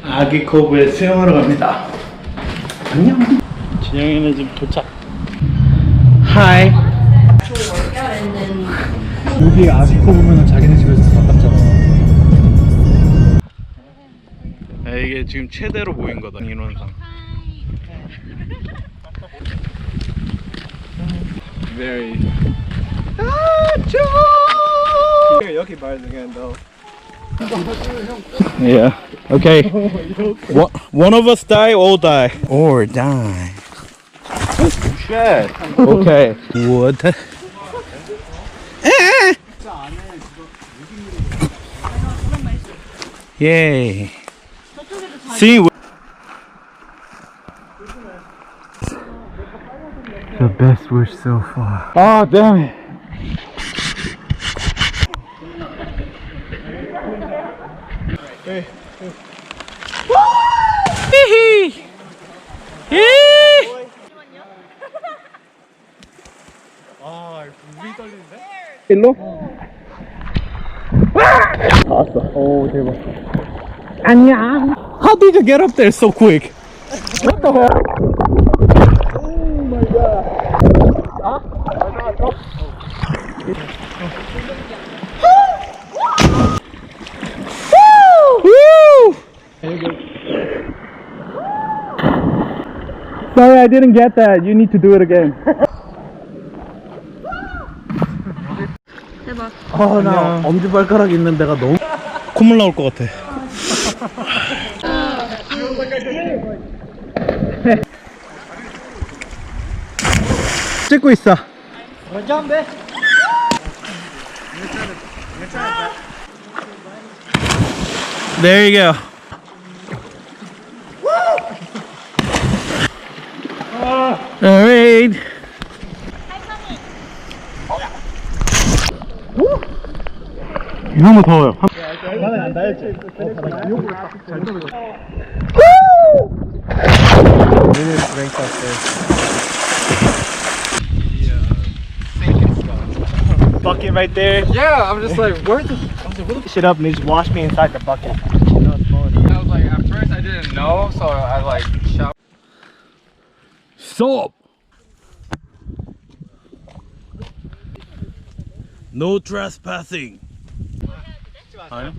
아귀코브에 수영하러 갑니다. 안녕. 진영이는 지금 도착. 하이. 여기 아귀코브면 자기네 집에서 가깝잖아. 이게 지금 최대로 모인 거다, 인원상. Very. 여기 말 again though. Yeah. Okay. One of us die, all die. Or die. Shit. Okay. What? Yay. See. The best wish so far. Oh, damn it. 일로? 다 왔어. 오, 대박. 안녕. How did you get up there so quick? What the hell? Oh my god. Sorry, I didn't get that. You need to do it again. 대박. 아, 나 엄지발가락 있는 데가 너무 콧물 나올 것 같아. 찍고 있어. There you go. Alright. 너무 더워요. 바닥에 안 닿았지? Bucket right there. Yeah, I'm just like, where the Shit up and they just wash me inside the bucket. I was like, at first I didn't know, so I like showered. Stop. No trespassing. 아니?